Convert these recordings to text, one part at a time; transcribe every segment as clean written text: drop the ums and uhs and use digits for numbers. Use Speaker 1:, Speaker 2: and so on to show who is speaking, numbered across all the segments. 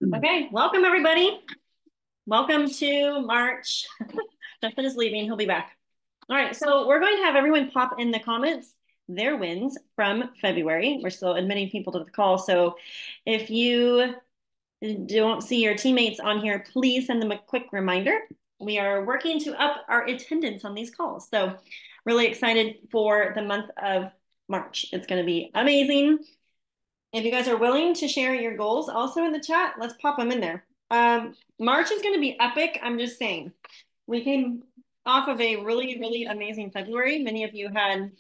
Speaker 1: Okay, welcome everybody. Welcome to March. Justin is leaving, he'll be back. All right, so we're going to have everyone pop in the comments their wins from February. We're still admitting people to the call, so if you don't see your teammates on here, please send them a quick reminder. We are working to up our attendance on these calls, so really excited for the month of March. It's going to be amazing. If you guys are willing to share your goals also in the chat, let's pop them in there. March is going to be epic. I'm just saying. We came off of a really, really amazing February. Many of you had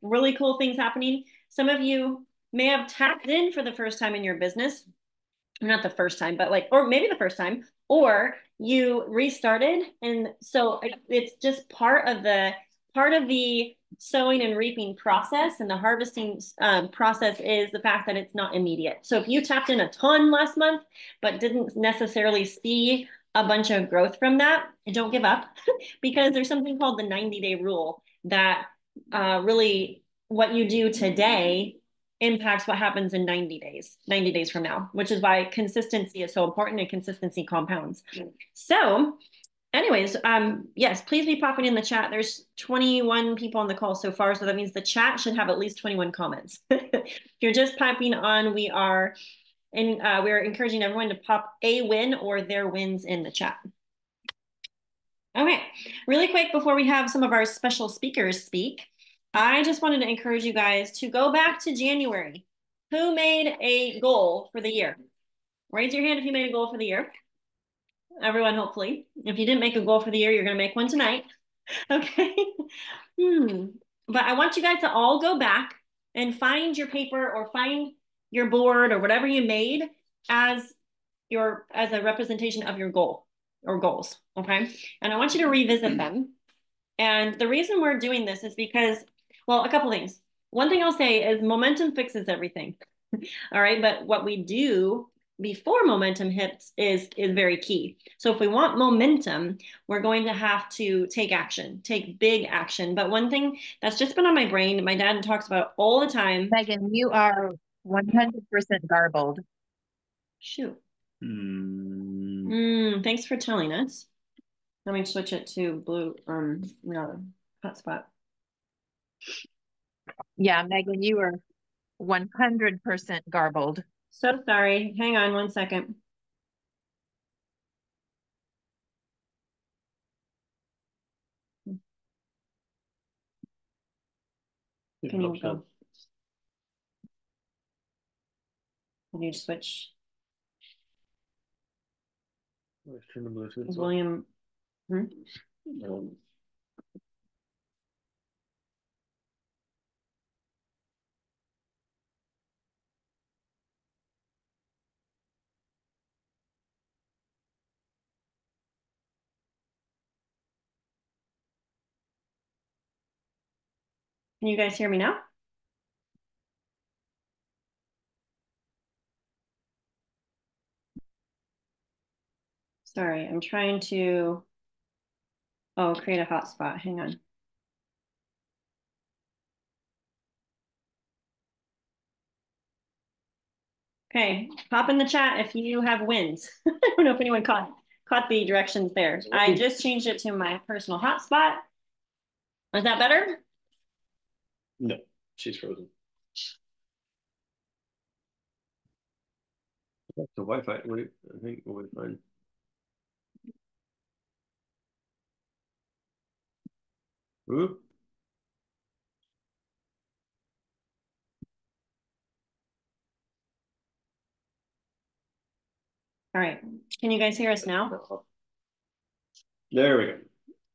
Speaker 1: really cool things happening. Some of you may have tapped in for the first time in your business. Not the first time, but like, or maybe the first time, or you restarted. And so it's just part of the sowing and reaping process, and the harvesting process is the fact that it's not immediate. So if you tapped in a ton last month, but didn't necessarily see a bunch of growth from that, don't give up because there's something called the 90-day rule that really what you do today impacts what happens in 90 days from now, which is why consistency is so important and consistency compounds. So anyways, yes, please be popping in the chat. There's 21 people on the call so far, so that means the chat should have at least 21 comments. If you're just popping on, we're encouraging everyone to pop a win or their wins in the chat. Okay, really quick before we have some of our special speakers speak, I just wanted to encourage you guys to go back to January. Who made a goal for the year? Raise your hand if you made a goal for the year. Everyone, hopefully. If you didn't make a goal for the year, you're going to make one tonight. Okay. But I want you guys to all go back and find your paper or find your board or whatever you made as a representation of your goal or goals. Okay. And I want you to revisit them. And the reason we're doing this is because, well, a couple things. One thing I'll say is momentum fixes everything. All right. But what we do before momentum hits is very key. So if we want momentum, we're going to have to take action, take big action. But one thing that's just been on my brain, my dad talks about all the time.
Speaker 2: Megan, you are 100% garbled.
Speaker 1: Shoot. Thanks for telling us. Let me switch it to blue, hotspot.
Speaker 2: Yeah, Megan, you are 100% garbled.
Speaker 1: So sorry. Hang on one second. Can you go? Can you switch? William. Can you guys hear me now? Sorry, I'm trying to, create a hotspot. Hang on. Okay, pop in the chat if you have wins. I don't know if anyone caught the directions there. I just changed it to my personal hotspot. Is that better?
Speaker 3: No, she's frozen. The Wi-Fi. Wait, I think we'll be fine. Ooh.
Speaker 1: All right. Can you guys hear us now?
Speaker 3: There we go.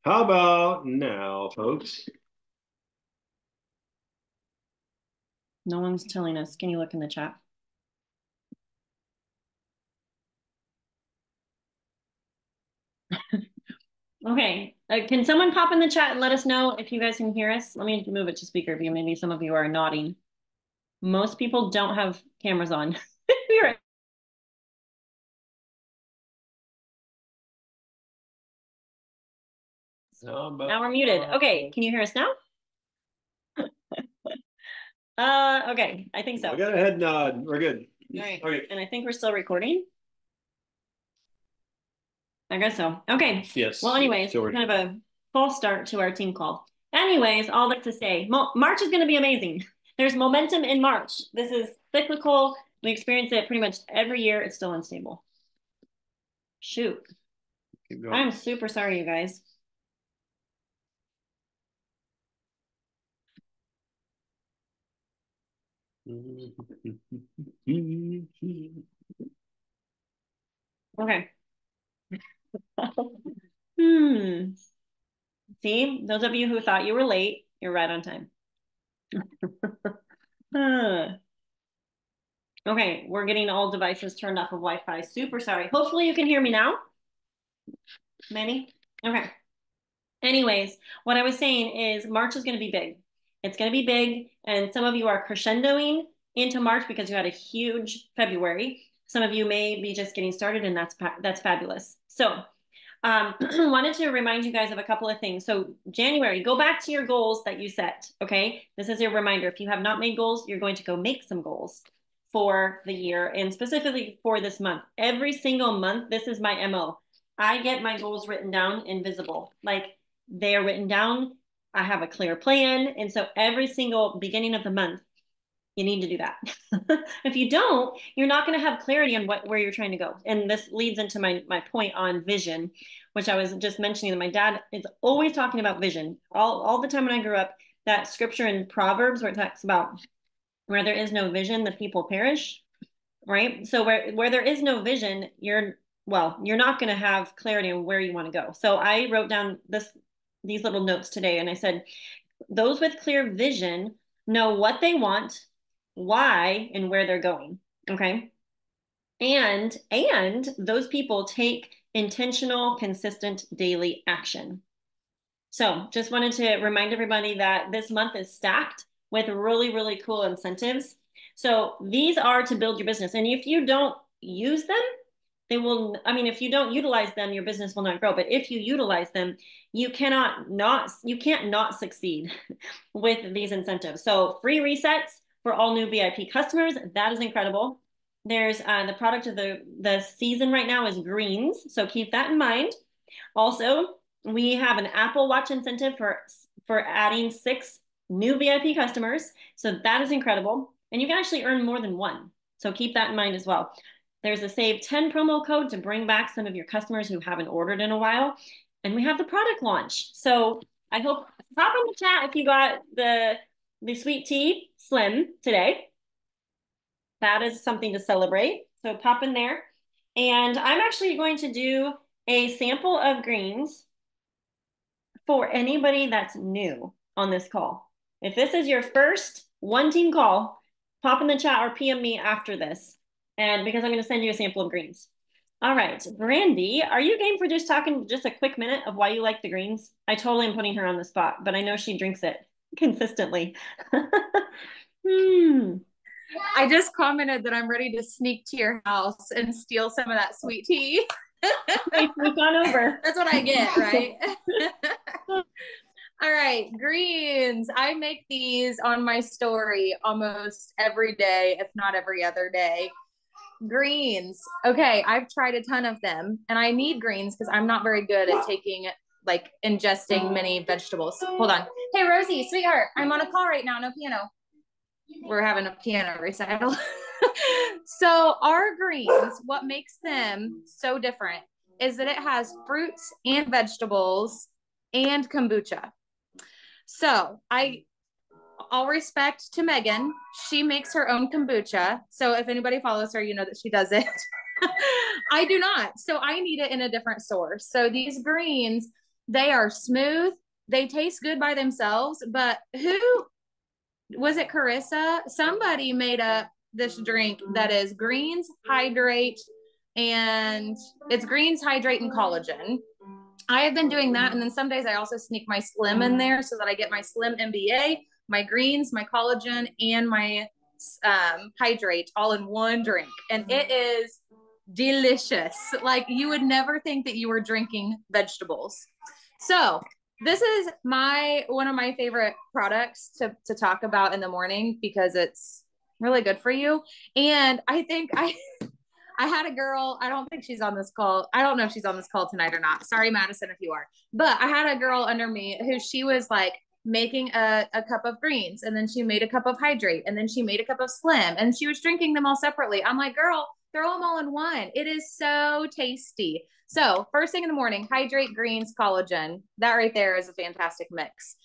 Speaker 3: How about now, folks?
Speaker 1: No one's telling us. Can you look in the chat? Okay. Can someone pop in the chat and let us know if you guys can hear us? Let me move it to speaker view. Maybe some of you are nodding. Most people don't have cameras on. Now we're muted. Okay, can you hear us now? Okay, I think so.
Speaker 3: We got a head nod. We're good.
Speaker 1: All right.
Speaker 3: Okay.
Speaker 1: And I think we're still recording. I guess so. Okay.
Speaker 3: Yes.
Speaker 1: Well, anyways,
Speaker 3: So
Speaker 1: kind of a false start to our team call. Anyways, all that to say, March is going to be amazing. There's momentum in March. This is cyclical. We experience it pretty much every year. It's still unstable. Shoot. I'm super sorry, you guys. Okay. See, those of you who thought you were late, you're right on time. Okay, we're getting all devices turned off of Wi-Fi. Super sorry. Hopefully you can hear me now. Maybe? Okay. Anyways, what I was saying is March is going to be big. It's going to be big, and some of you are crescendoing into March because you had a huge February. Some of you may be just getting started, and that's fabulous. So wanted to remind you guys of a couple of things. So January, go back to your goals that you set, okay? This is your reminder. If you have not made goals, you're going to go make some goals for the year and specifically for this month. Every single month, this is my MO. I get my goals written down and visible. Like they are written down. I have a clear plan. And so every single beginning of the month, you need to do that. If you don't, you're not going to have clarity on where you're trying to go. And this leads into my point on vision, which I was just mentioning that my dad is always talking about vision. All the time when I grew up, that scripture in Proverbs where it talks about where there is no vision, the people perish, right? So where there is no vision, you're not going to have clarity on where you want to go. So I wrote down these little notes today, and I said, those with clear vision know what they want, why, and where they're going. Okay. And those people take intentional, consistent daily action. So just wanted to remind everybody that this month is stacked with really, really cool incentives. So these are to build your business. And if you don't use them, if you don't utilize them, your business will not grow. But if you utilize them, you can't not succeed with these incentives. So free resets for all new VIP customers. That is incredible. There's the product of the season right now is greens. So keep that in mind. Also, we have an Apple Watch incentive for adding 6 new VIP customers. So that is incredible. And you can actually earn more than one. So keep that in mind as well. There's a Save 10 promo code to bring back some of your customers who haven't ordered in a while. And we have the product launch. So I hope, pop in the chat if you got the Sweet Tea Slim today. That is something to celebrate. So pop in there. And I'm actually going to do a sample of greens for anybody that's new on this call. If this is your first one team call, pop in the chat or PM me after this. And because I'm going to send you a sample of greens. All right, Brandy, are you game for just talking just a quick minute of why you like the greens? I totally am putting her on the spot, but I know she drinks it consistently.
Speaker 4: I just commented that I'm ready to sneak to your house and steal some of that sweet tea.
Speaker 1: Sneak on over.
Speaker 4: That's what I get, right? All right, greens. I make these on my story almost every day, if not every other day. Greens. Okay, I've tried a ton of them, and I need greens because I'm not very good at ingesting many vegetables. Hold on. Hey, Rosie, sweetheart, I'm on a call right now. No piano. We're having a piano recital. So our greens, what makes them so different is that it has fruits and vegetables and kombucha. So all respect to Megan. She makes her own kombucha. So if anybody follows her, you know that she does it. I do not. So I need it in a different source. So these greens, they are smooth. They taste good by themselves, but was it Carissa? Somebody made up this drink that is greens, hydrate, and it's greens, hydrate, and collagen. I have been doing that. And then some days I also sneak my Slim in there so that I get my Slim MBA, my greens, my collagen, and my hydrate all in one drink. And it is delicious. Like you would never think that you were drinking vegetables. So this is one of my favorite products to talk about in the morning because it's really good for you. And I think I had a girl, I don't think she's on this call. I don't know if she's on this call tonight or not. Sorry, Madison, if you are. But I had a girl under me who she was like making a cup of greens, and then she made a cup of hydrate, and then she made a cup of slim, and she was drinking them all separately. I'm like, girl, throw them all in one. It is so tasty. So first thing in the morning, hydrate, greens, collagen. That right there is a fantastic mix.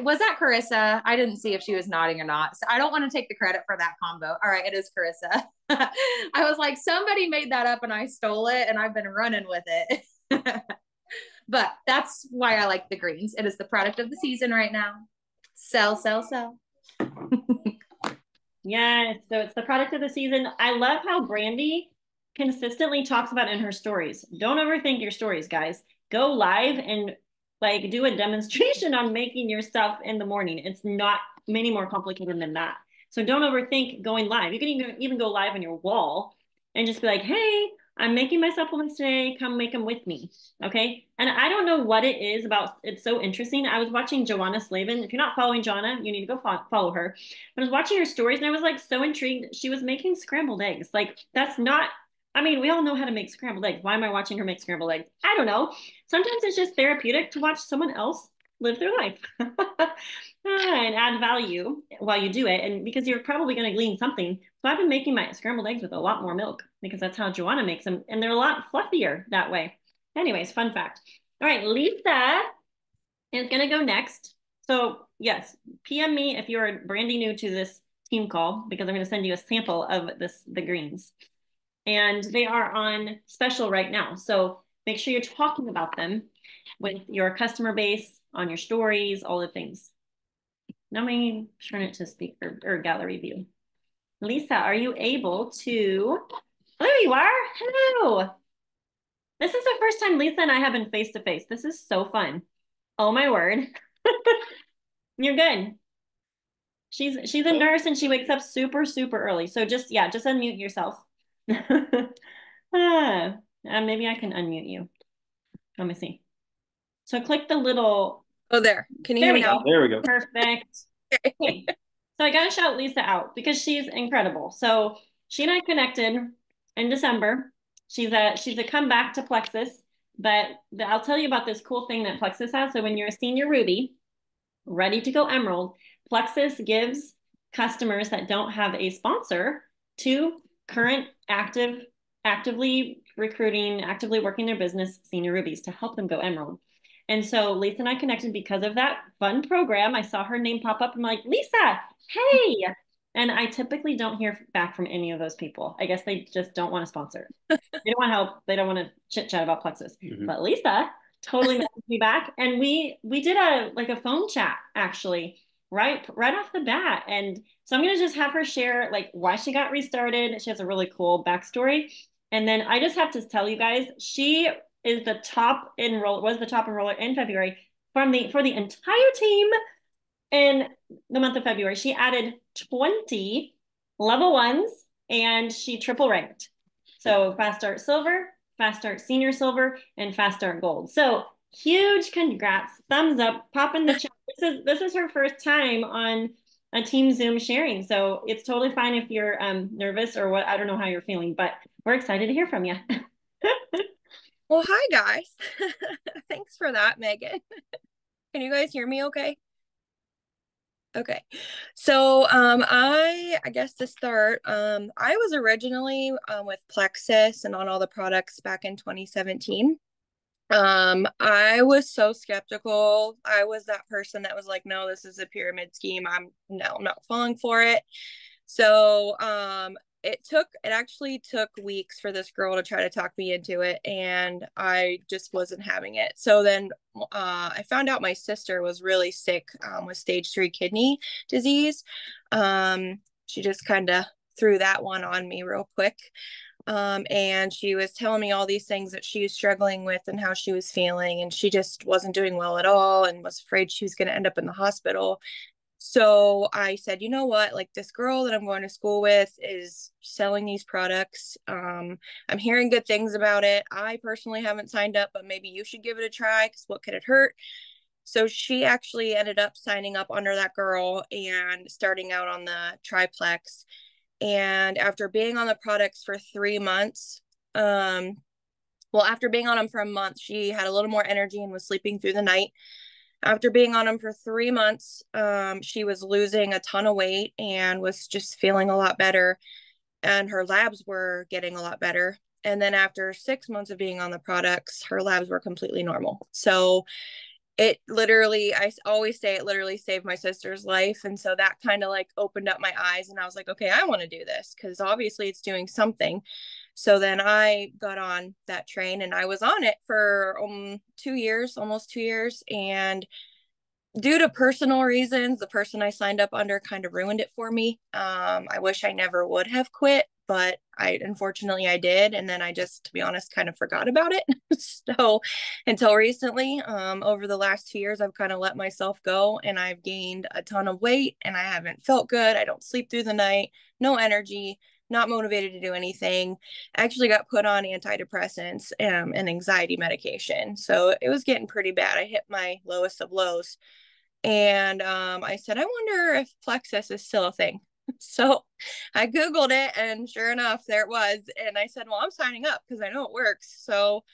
Speaker 4: Was that Carissa? I didn't see if she was nodding or not. So I don't want to take the credit for that combo. All right, it is Carissa. I was like, somebody made that up and I stole it and I've been running with it. But that's why I like the greens. It is the product of the season right now. Sell, sell, sell.
Speaker 1: Yes, so it's the product of the season. I love how Brandy consistently talks about in her stories. Don't overthink your stories, guys. Go live and like do a demonstration on making your stuff in the morning. It's not many more complicated than that. So don't overthink going live. You can even go live on your wall and just be like, hey, I'm making my supplements today. Come make them with me. Okay. And I don't know what it is about. It's so interesting. I was watching Joanna Slavin. If you're not following Joanna, you need to go follow her. I was watching her stories and I was like so intrigued. She was making scrambled eggs. Like that's not, I mean, we all know how to make scrambled eggs. Why am I watching her make scrambled eggs? I don't know. Sometimes it's just therapeutic to watch someone else live their life and add value while you do it. And because you're probably going to glean something. So I've been making my scrambled eggs with a lot more milk because that's how Joanna makes them. And they're a lot fluffier that way. Anyways, fun fact. All right, Lisa is going to go next. So yes, PM me if you're brand new to this team call, because I'm going to send you a sample of the greens. And they are on special right now. So make sure you're talking about them with your customer base, on your stories, all the things. Now let me turn it to speaker or gallery view. Lisa, are you able to, oh, there you are, hello. This is the first time Lisa and I have been face to face. This is so fun. Oh my word. You're good. She's a nurse and she wakes up super, super early. So just unmute yourself. Maybe I can unmute you. Let me see. So click the little.
Speaker 5: Oh, there. Can you hear me now?
Speaker 3: There we go.
Speaker 1: Perfect. Okay. So I got to shout Lisa out because she's incredible. So she and I connected in December. She's a comeback to Plexus, but I'll tell you about this cool thing that Plexus has. So when you're a senior Ruby, ready to go Emerald, Plexus gives customers that don't have a sponsor to current actively recruiting, actively working their business senior Rubies to help them go Emerald. And so Lisa and I connected because of that fun program. I saw her name pop up. I'm like, Lisa, hey. And I typically don't hear back from any of those people. I guess they just don't want to sponsor. They don't want help. They don't want to chit chat about Plexus. Mm-hmm. But Lisa totally messaged me back. And we did a phone chat actually, right off the bat. And so I'm going to just have her share like why she got restarted. She has a really cool backstory. And then I just have to tell you guys, she was the top enroller in February for the entire team in the month of February. She added 20 level 1s and she triple ranked. So Fast Start Silver, Fast Start Senior Silver, and Fast Start Gold. So huge congrats, thumbs up, pop in the chat. This is her first time on a team Zoom sharing. So it's totally fine if you're nervous or what. I don't know how you're feeling, but we're excited to hear from you.
Speaker 5: Well, hi guys. Thanks for that, Megan. Can you guys hear me okay? Okay. So I guess to start, I was originally with Plexus and on all the products back in 2017. I was so skeptical. I was that person that was like, no, this is a pyramid scheme. I'm not falling for it. So it actually took weeks for this girl to try to talk me into it, and I just wasn't having it. So then I found out my sister was really sick with stage 3 kidney disease. She just kind of threw that one on me real quick. And she was telling me all these things that she was struggling with and how she was feeling, and she just wasn't doing well at all and was afraid she was going to end up in the hospital. So I said, you know what, like this girl that I'm going to school with is selling these products. I'm hearing good things about it. I personally haven't signed up, but maybe you should give it a try because what could it hurt? So she actually ended up signing up under that girl and starting out on the triplex. And after being on the products for 3 months, after being on them for a month, she had a little more energy and was sleeping through the night. After being on them for 3 months, she was losing a ton of weight and was just feeling a lot better. And her labs were getting a lot better. And then after 6 months of being on the products, her labs were completely normal. So it literally, I always say it literally saved my sister's life. And so that kind of like opened up my eyes, and I was like, okay, I want to do this because obviously it's doing something. So then I got on that train and I was on it for 2 years, almost 2 years. And due to personal reasons, the person I signed up under kind of ruined it for me. I wish I never would have quit, but unfortunately I did. And then I just, to be honest, kind of forgot about it. So until recently, over the last 2 years, I've kind of let myself go, and I've gained a ton of weight, and I haven't felt good. I don't sleep through the night, no energy, not motivated to do anything. I actually got put on antidepressants and anxiety medication. So it was getting pretty bad. I hit my lowest of lows. And I said, I wonder if Plexus is still a thing. So I Googled it, and sure enough, there it was. And I said, well, I'm signing up because I know it works. So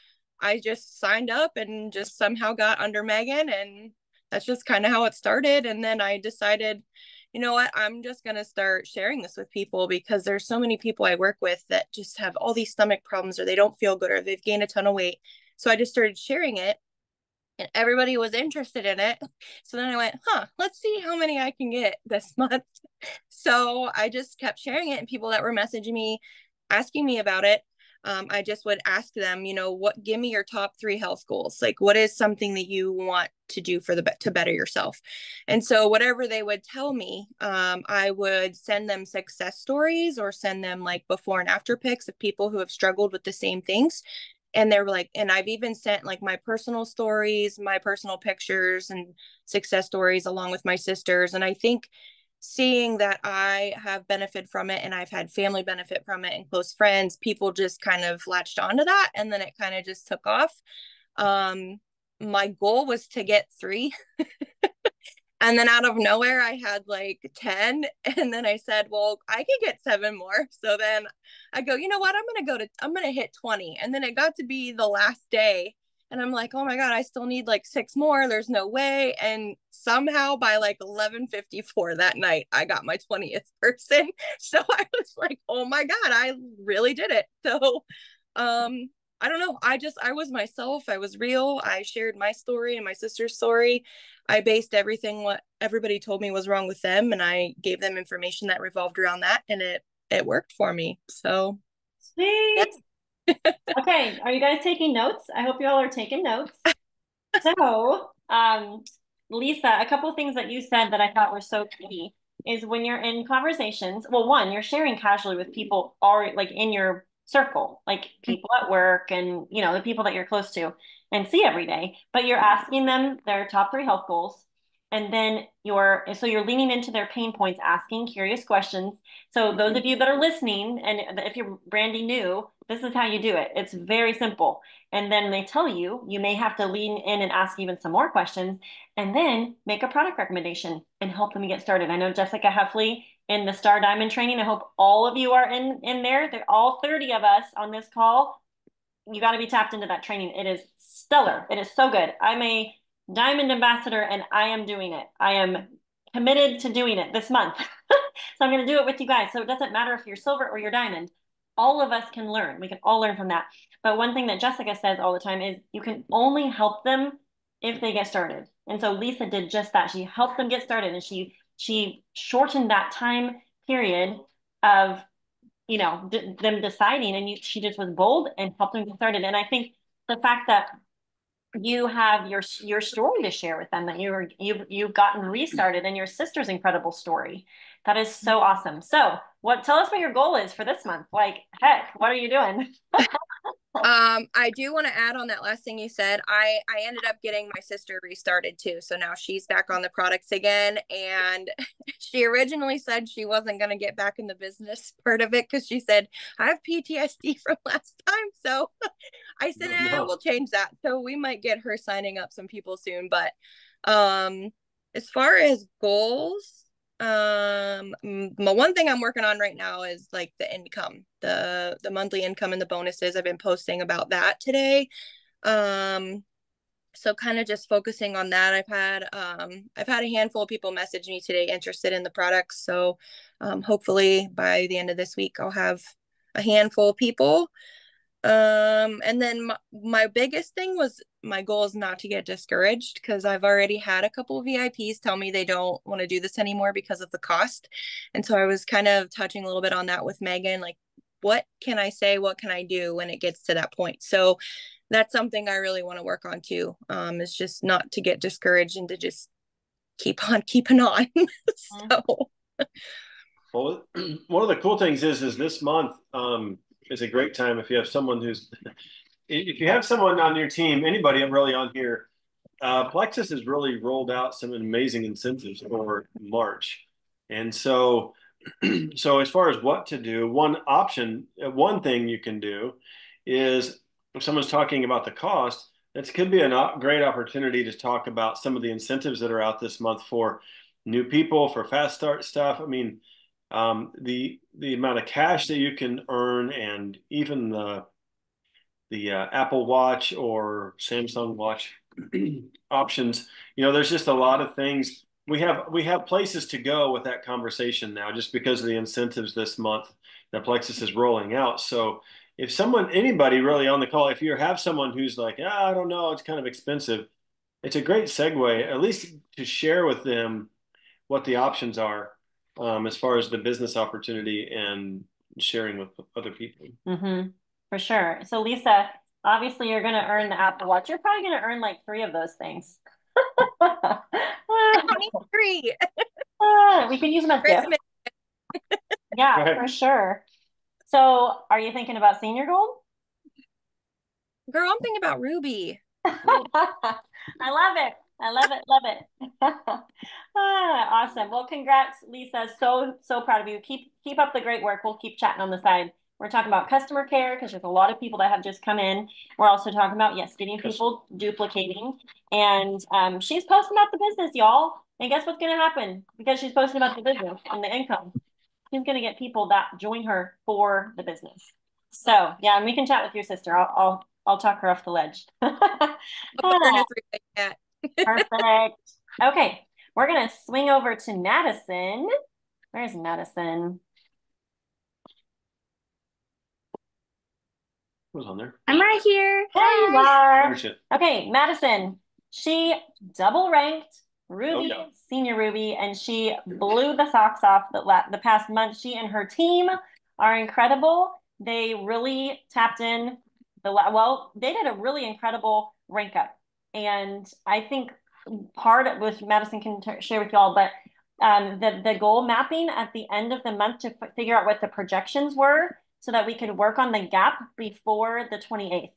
Speaker 5: I just signed up and just somehow got under Megan. And that's just kind of how it started. And then I decided, you know what, I'm just going to start sharing this with people, because there's so many people I work with that just have all these stomach problems, or they don't feel good, or they've gained a ton of weight. So I just started sharing it, and everybody was interested in it. So then I went, let's see how many I can get this month. So I just kept sharing it, and people that were messaging me, asking me about it, I just would ask them, give me your top 3 health goals. Like, what is something that you want to do to better yourself? And so whatever they would tell me, I would send them success stories, or send them like before and after pics of people who have struggled with the same things. And they're like, and I've even sent like my personal stories, my personal pictures and success stories along with my sisters. And I think seeing that I have benefited from it, and I've had family benefit from it, and close friends, people just kind of latched onto that. And then it kind of just took off. My goal was to get 3. And then out of nowhere, I had like 10. And then I said, well, I could get 7 more. So then I go, you know what? I'm going to hit 20. And then it got to be the last day. And I'm like, oh my God, I still need like 6 more. There's no way. And somehow by like 11:54 that night, I got my 20th person. So I was like, oh my God, I really did it. So, I don't know. I was myself. I was real. I shared my story and my sister's story. I based everything what everybody told me was wrong with them, and I gave them information that revolved around that, and it worked for me. So
Speaker 1: sweet. Okay, are you guys taking notes? I hope you all are taking notes. So, Lisa, a couple of things that you said that I thought were so key is when you're in conversations, well, one, you're sharing casually with people already like in your circle, like people at work and, the people that you're close to and see every day, but you're asking them their top 3 health goals. And then you're leaning into their pain points, asking curious questions. So those of you that are listening, and if you're brandy new, this is how you do it. It's very simple. And then they tell you, you may have to lean in and ask even some more questions, and then make a product recommendation and help them get started. I know Jessica Heffley in the Star Diamond training. I hope all of you are in there. They're all 30 of us on this call. You got to be tapped into that training. It is stellar. It is so good. I'm a Diamond ambassador, and I am doing it. I am committed to doing it this month. So I'm going to do it with you guys. So it doesn't matter if you're silver or you're diamond. All of us can learn. We can all learn from that. But one thing that Jessica says all the time is you can only help them if they get started. And so Lisa did just that. She helped them get started, and she shortened that time period of them deciding, and she just was bold and helped them get started. And I think the fact that you have your story to share with them, that you've gotten restarted, and your sister's incredible story, that is so awesome. So tell us what your goal is for this month. Like, heck, what are you doing?
Speaker 5: I do want to add on that last thing you said. I ended up getting my sister restarted too. So now she's back on the products again. And she originally said she wasn't going to get back in the business part of it because she said, I have PTSD from last time. So I said, we'll change that. So we might get her signing up some people soon. But as far as goals, One thing I'm working on right now is like the income, the monthly income and the bonuses. I've been posting about that today. So kind of just focusing on that. I've had a handful of people message me today interested in the products. So hopefully by the end of this week I'll have a handful of people. And then my biggest thing was, my goal is not to get discouraged, because I've already had a couple of VIPs tell me they don't want to do this anymore because of the cost. And so I was kind of touching a little bit on that with Megan, like, what can I say? What can I do when it gets to that point? So that's something I really want to work on too. Is just not to get discouraged and to just keep on keeping on. So
Speaker 3: Well, one of the cool things is this month is a great time if you have someone if you have someone on your team, anybody really on here, Plexus has really rolled out some amazing incentives for March. And so as far as what to do, one thing you can do is, if someone's talking about the cost, that could be a great opportunity to talk about some of the incentives that are out this month for new people, for fast start stuff. I mean, the amount of cash that you can earn, and even the Apple Watch or Samsung Watch options. There's just a lot of things. We have places to go with that conversation now, just because of the incentives this month that Plexus is rolling out. So if anybody really on the call, if you have someone who's like, I don't know, it's kind of expensive, it's a great segue, at least to share with them what the options are, as far as the business opportunity and sharing with other people.
Speaker 1: Mm-hmm. For sure. So Lisa, obviously you're going to earn the Apple Watch. You're probably going to earn like 3 of those things.
Speaker 5: I need 3.
Speaker 1: We can use them as gifts. Yeah,
Speaker 3: Right.
Speaker 1: for sure. So are you thinking about senior gold?
Speaker 5: Girl, I'm thinking about Ruby.
Speaker 1: I love it. I love it. Love it. Awesome. Well, congrats, Lisa. So proud of you. Keep up the great work. We'll keep chatting on the side. We're talking about customer care, because there's a lot of people that have just come in. We're also talking about, yes, getting people duplicating. And she's posting about the business, y'all. And guess what's going to happen? Because she's posting about the business and the income, she's going to get people that join her for the business. So yeah, and we can chat with your sister. I'll talk her off the ledge. Perfect. Okay, we're going to swing over to Madison. Where's Madison?
Speaker 3: Who's on there?
Speaker 6: I'm right here.
Speaker 1: There you are.
Speaker 3: Shit.
Speaker 1: Okay, Madison. She double ranked Ruby, Senior Ruby, and she blew the socks off the past month. She and her team are incredible. They really tapped in they did a really incredible rank up. And I think part of which Madison can share with y'all, but the goal mapping at the end of the month to figure out what the projections were, so that we could work on the gap before the 28th.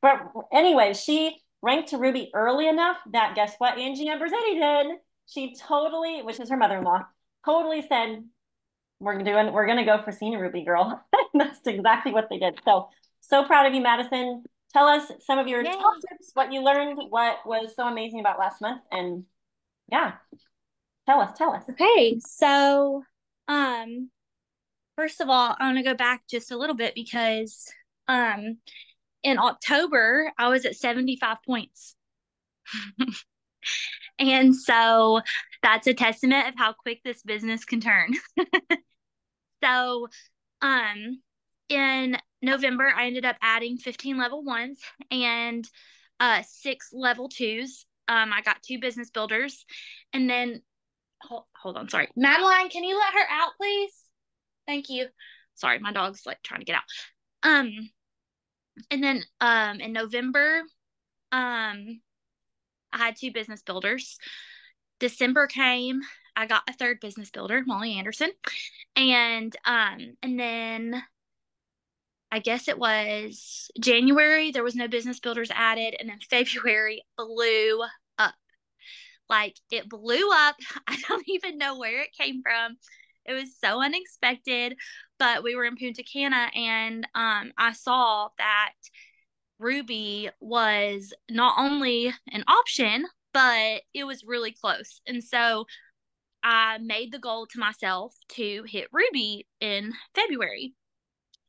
Speaker 1: But anyway, she ranked to Ruby early enough that, guess what Angie Amberzetti did? She totally, which is her mother-in-law, totally said, we're gonna go for Senior Ruby, girl. That's exactly what they did. So proud of you, Madison. Tell us some of your top tips, what you learned, what was so amazing about last month, and yeah, tell us.
Speaker 6: Okay, so first of all, I want to go back just a little bit, because in October I was at 75 points. And so that's a testament of how quick this business can turn. So in November I ended up adding 15 level 1s and 6 level 2s. I got 2 business builders, and then hold on, sorry. Madeline, can you let her out, please? Thank you. Sorry, my dog's like trying to get out. And then in November, I had 2 business builders. December came, I got a 3rd business builder, Molly Anderson. And then I guess it was January, there was no business builders added, and then February blew up. Like, it blew up. I don't even know where it came from. It was so unexpected, but we were in Punta Cana, and I saw that Ruby was not only an option, but it was really close. And so I made the goal to myself to hit Ruby in February.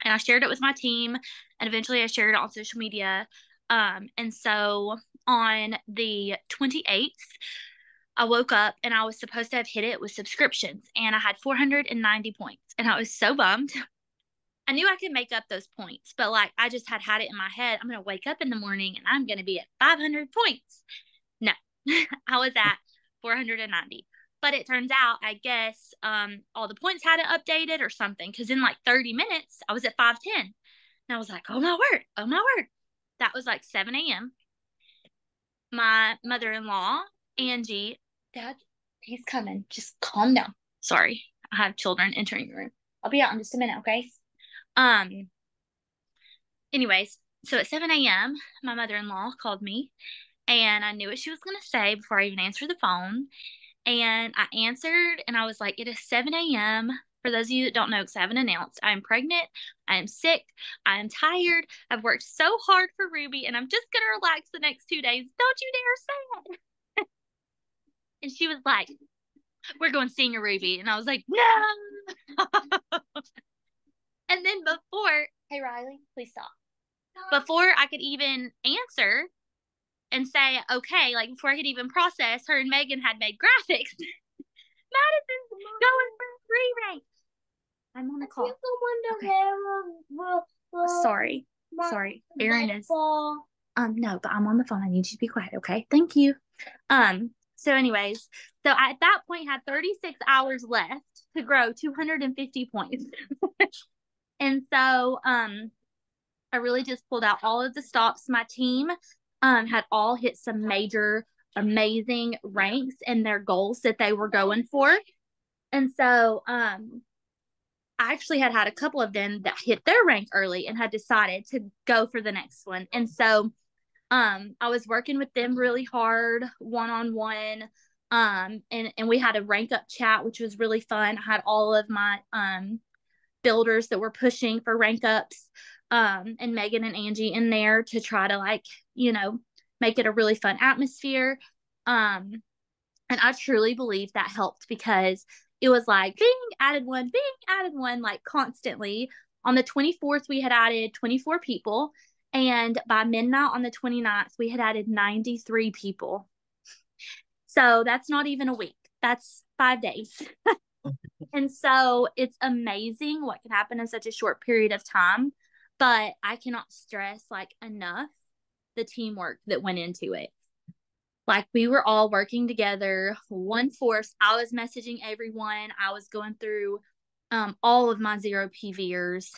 Speaker 6: And I shared it with my team, and eventually I shared it on social media. And so on the 28th, I woke up and I was supposed to have hit it with subscriptions, and I had 490 points, and I was so bummed. I knew I could make up those points, but like I just had it in my head. I'm going to wake up in the morning and I'm going to be at 500 points. No, I was at 490. But it turns out, I guess, all the points hadn't updated or something, because in like 30 minutes, I was at 510. And I was like, oh my word. That was like 7 a.m. My mother-in-law, Angie, Dad, he's coming. Just calm down. Sorry, I have children entering the room. I'll be out in just a minute, okay? Anyways, so at 7 a.m., my mother-in-law called me, and I knew what she was going to say before I even answered the phone. And I answered, and I was like, it is 7 a.m. For those of you that don't know, because I haven't announced, I am pregnant, I am sick, I am tired, I've worked so hard for Ruby, and I'm just going to relax the next 2 days. Don't you dare say it. And she was like, we're going senior Ruby. And I was like, no. And then before, hey, Riley, please stop. Before I could even answer and say, okay, like before I could even process, her and Megan had made graphics. Madison's going for a re-rank. I'm on the call. Sorry. Aaron is. No, but I'm on the phone. I need you to be quiet, okay? Thank you. So anyways, so I, at that point had 36 hours left to grow 250 points. And so I really just pulled out all of the stops. My team had all hit some major amazing ranks in their goals that they were going for. And so I actually had a couple of them that hit their rank early and had decided to go for the next one. And so I was working with them really hard, one-on-one. And we had a rank up chat, which was really fun. I had all of my builders that were pushing for rank ups, and Megan and Angie in there to try to, like, you know, make it a really fun atmosphere. And I truly believe that helped, because it was like being added one, like constantly. On the 24th, we had added 24 people. And by midnight on the 29th, we had added 93 people. So that's not even a week. That's 5 days. And so it's amazing what can happen in such a short period of time. But I cannot stress like enough the teamwork that went into it. Like, we were all working together, one force. I was messaging everyone. I was going through all of my zero PVers.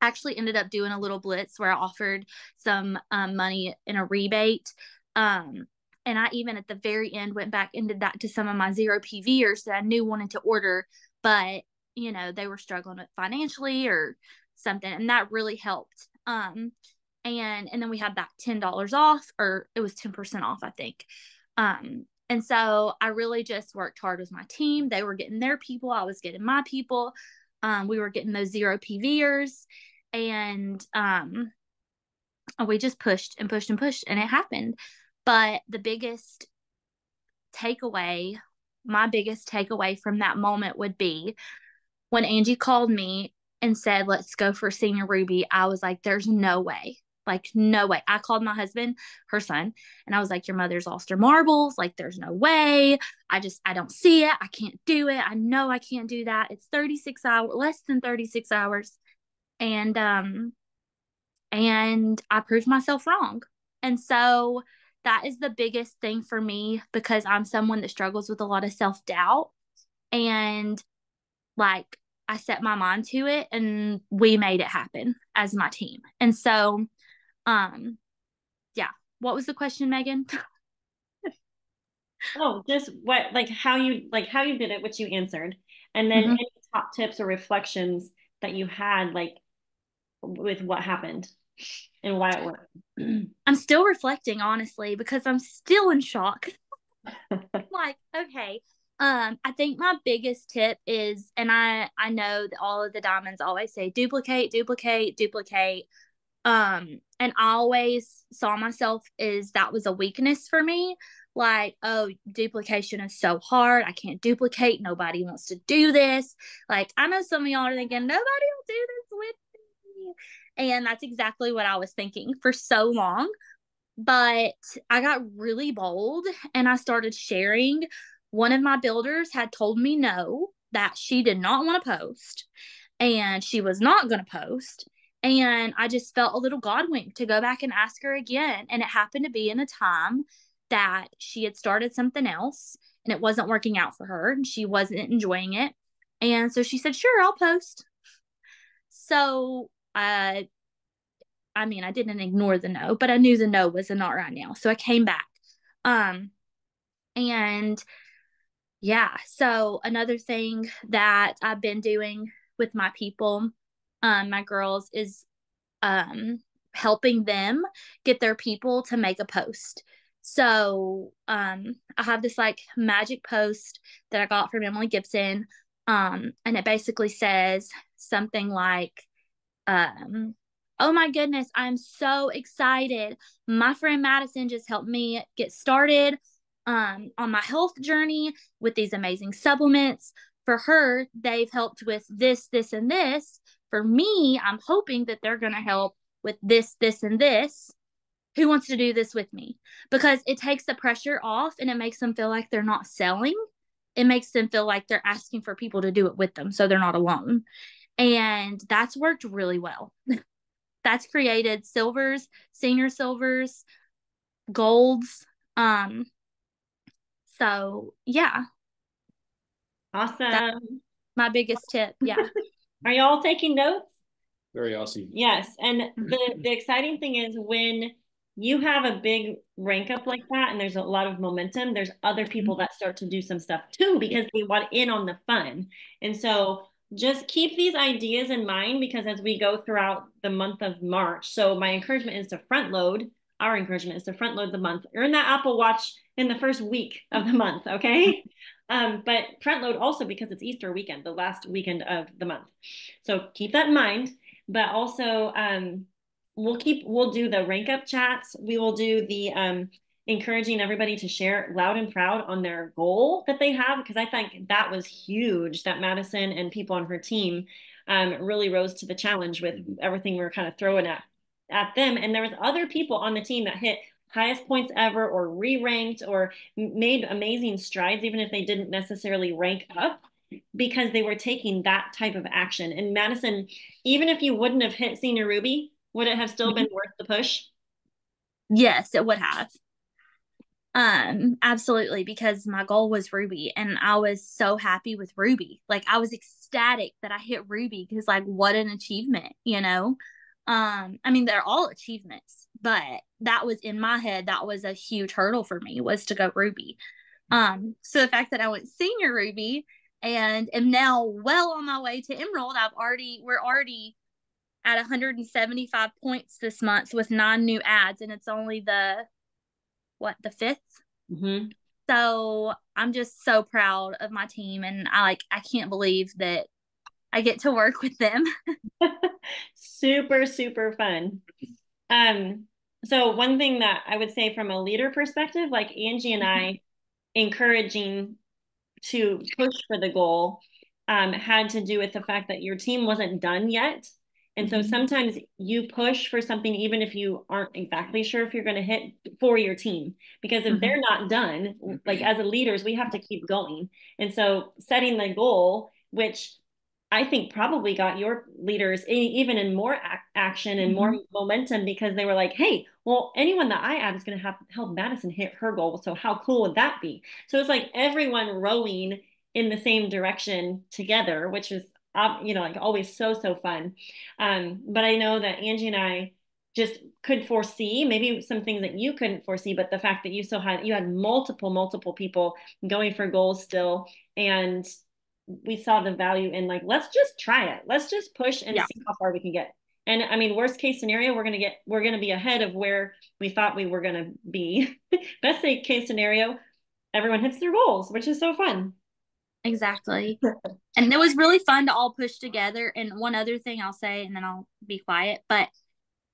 Speaker 6: Actually ended up doing a little blitz where I offered some money in a rebate. And I even at the very end went back and did that to some of my zero PVers that I knew wanted to order, but, you know, they were struggling with financially or something. And that really helped. And then we had that $10 off, or it was 10% off, I think. And so I really just worked hard with my team. They were getting their people. I was getting my people. We were getting those zero PVers, and we just pushed and pushed and pushed, and it happened. But the biggest takeaway, my biggest takeaway from that moment would be when Angie called me and said, let's go for Senior Ruby. I was like, there's no way. Like, no way. I called my husband, her son, and I was like, your mother's Ulster Marbles. Like, there's no way. I don't see it. I can't do it. I know I can't do that. It's 36 hours, less than 36 hours. And I proved myself wrong. And so that is the biggest thing for me, because I'm someone that struggles with a lot of self-doubt. And like, I set my mind to it, and we made it happen as my team. And so, yeah. What was the question, Megan?
Speaker 1: Oh, just what, like how you did it, which you answered. And then any top tips or reflections that you had, like, with what happened and why it worked.
Speaker 6: I'm still reflecting, honestly, because I'm still in shock. Like, okay. I think my biggest tip is, and I know that all of the diamonds always say duplicate. And I always saw myself as that was a weakness for me. Like, oh, duplication is so hard. I can't duplicate. Nobody wants to do this. Like, I know some of y'all are thinking, nobody will do this with me. And that's exactly what I was thinking for so long. But I got really bold and I started sharing. One of my builders had told me no, that she did not want to post and she was not going to post. And I just felt a little God wink to go back and ask her again. And it happened to be in a time that she had started something else and it wasn't working out for her and she wasn't enjoying it. And so she said, sure, I'll post. So I mean, I didn't ignore the no, but I knew the no was a not right now. So I came back. And yeah, so another thing that I've been doing with my people, my girls, is helping them get their people to make a post. So I have this like magic post that I got from Emily Gibson. And it basically says something like, oh my goodness, I'm so excited. My friend Madison just helped me get started on my health journey with these amazing supplements. For her, they've helped with this, this, and this. For me, I'm hoping that they're going to help with this, this, and this. Who wants to do this with me? Because it takes the pressure off and it makes them feel like they're not selling. It makes them feel like they're asking for people to do it with them so they're not alone. And that's worked really well. That's created silvers, senior silvers, golds. So yeah.
Speaker 1: Awesome.
Speaker 6: That's my biggest tip. Yeah.
Speaker 1: Are y'all taking notes?
Speaker 3: Very awesome.
Speaker 1: Yes. And the exciting thing is when you have a big rank up like that and there's a lot of momentum, there's other people that start to do some stuff too because they want in on the fun. And so just keep these ideas in mind because as we go throughout the month of March, so my encouragement is to front load. Our encouragement is to front load the month. Earn that Apple Watch in the first week of the month, okay? But front load also because it's Easter weekend, the last weekend of the month. So keep that in mind. But also, we'll do the rank up chats. We will do the encouraging everybody to share loud and proud on their goal that they have, because I think that was huge that Madison and people on her team really rose to the challenge with everything we were kind of throwing at them. And there was other people on the team that hit highest points ever or re-ranked or made amazing strides, even if they didn't necessarily rank up, because they were taking that type of action. And Madison, even if you wouldn't have hit Senior Ruby, would it have still been worth the push?
Speaker 6: Yes, it would have. Absolutely, because my goal was Ruby and I was so happy with Ruby. Like I was ecstatic that I hit Ruby because like what an achievement, you know? I mean, they're all achievements, but that was in my head, that was a huge hurdle for me was to go Ruby. So the fact that I went Senior Ruby and am now well on my way to Emerald, we're already at 175 points this month with 9 new ads, and it's only the 5th.
Speaker 1: Mm-hmm.
Speaker 6: So I'm just so proud of my team, and I can't believe that I get to work with them.
Speaker 1: Super, super fun. So one thing that I would say from a leader perspective, like Angie and I encouraging to push for the goal had to do with the fact that your team wasn't done yet. And so sometimes you push for something, even if you aren't exactly sure if you're going to hit for your team, because if they're not done, like as a leaders, we have to keep going. And so setting the goal, which I think probably got your leaders even in more action and more momentum because they were like, hey, well, anyone that I add is going to help Madison hit her goal. So how cool would that be? So it's like everyone rowing in the same direction together, which is, like always so fun. But I know that Angie and I just could foresee maybe some things that you couldn't foresee, but the fact that you had multiple people going for goals still, and we saw the value in like, let's just try it. Let's just push and see how far we can get. And I mean, worst case scenario, we're going to be ahead of where we thought we were going to be. Best case scenario, everyone hits their goals, which is so fun.
Speaker 6: Exactly. And it was really fun to all push together. And one other thing I'll say, and then I'll be quiet, but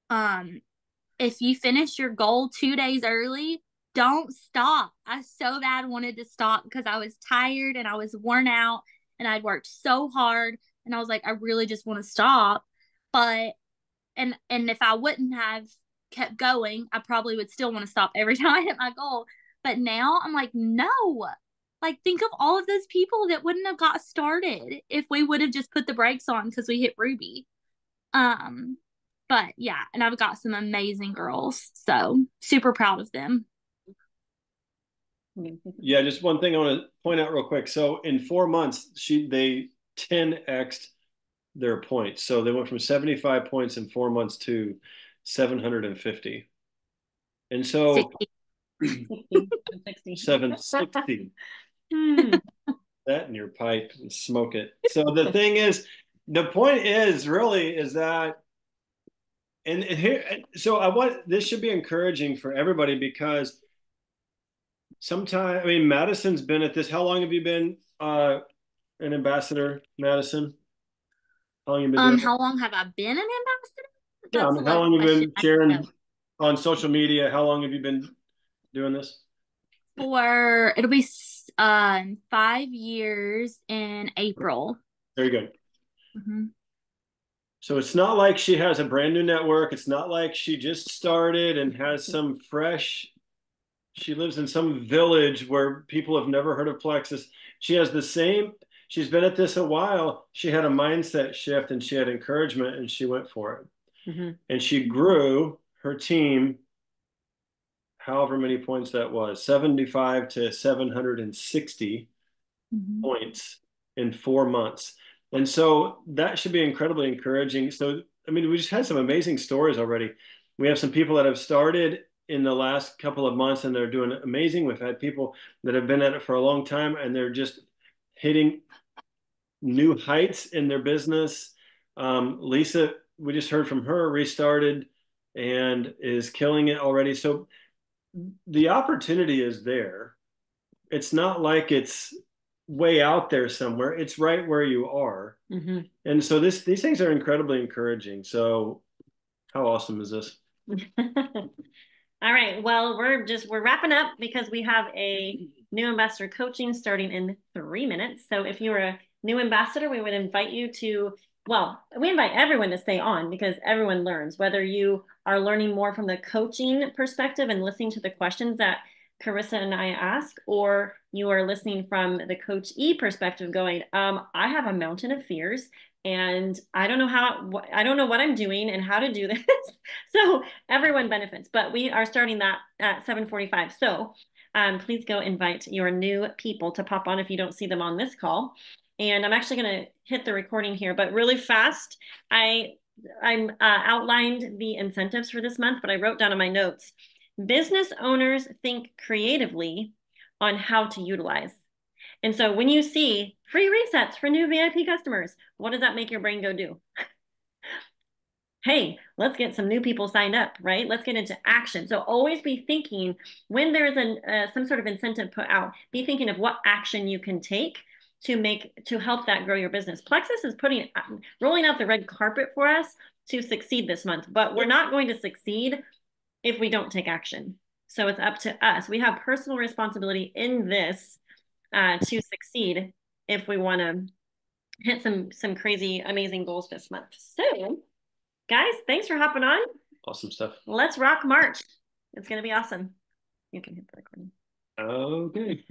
Speaker 6: if you finish your goal 2 days early, don't stop. I so bad wanted to stop because I was tired and I was worn out and I'd worked so hard and I was like, I really just want to stop. But and if I wouldn't have kept going, I probably would still want to stop every time I hit my goal. But now I'm like, no. Like, think of all of those people that wouldn't have got started if we would have just put the brakes on because we hit Ruby. But yeah, and I've got some amazing girls, so super proud of them.
Speaker 3: Yeah, just one thing I want to point out real quick. So in 4 months, they 10x'd their points. So they went from 75 points in 4 months to 750. And so
Speaker 1: 60.
Speaker 3: 760. That in your pipe and smoke it. So the thing is, the point is really is that, and here, so this should be encouraging for everybody because sometimes, I mean, Madison's been at this. How long have you been an ambassador, Madison? How long have you been doing
Speaker 6: How long have I been an ambassador?
Speaker 3: Yeah, I mean, how long have you been sharing on social media? How long have you been doing this?
Speaker 6: It'll be 5 years in April.
Speaker 3: Very good. So it's not like she has a brand new network. It's not like she just started and has some fresh. She lives in some village where people have never heard of Plexus. She has the same. She's been at this a while. She had a mindset shift and she had encouragement and she went for it. And she grew her team, however many points that was, 75 to 760 points in 4 months. And so that should be incredibly encouraging. So, I mean, we just had some amazing stories already. We have some people that have started in the last couple of months and they're doing amazing. We've had people that have been at it for a long time and they're just hitting new heights in their business. Lisa, we just heard from her, restarted and is killing it already. So the opportunity is there. It's not like it's way out there somewhere. It's right where you are. And so these things are incredibly encouraging. So how awesome is this?
Speaker 1: All right. Well, we're wrapping up because we have a new ambassador coaching starting in 3 minutes. So if you're a new ambassador, we would invite you to, well, we invite everyone to stay on because everyone learns, whether you are learning more from the coaching perspective and listening to the questions that Carissa and I ask, or you are listening from the Coach E perspective going, I have a mountain of fears and I don't know what I'm doing and how to do this. So everyone benefits, but we are starting that at 7:45. So please go invite your new people to pop on if you don't see them on this call. And I'm actually going to hit the recording here, but really fast, I'm outlined the incentives for this month, but I wrote down in my notes, business owners think creatively on how to utilize. And so when you see free resets for new VIP customers, what does that make your brain go do? Hey, let's get some new people signed up, right? Let's get into action. So always be thinking when there's some sort of incentive put out, be thinking of what action you can take to help that grow your business. Plexus is rolling out the red carpet for us to succeed this month, but we're not going to succeed if we don't take action. So it's up to us. We have personal responsibility in this to succeed if we want to hit some crazy, amazing goals this month. So guys, thanks for hopping on.
Speaker 3: Awesome stuff.
Speaker 1: Let's rock March. It's going to be awesome. You can hit the recording.
Speaker 3: Okay.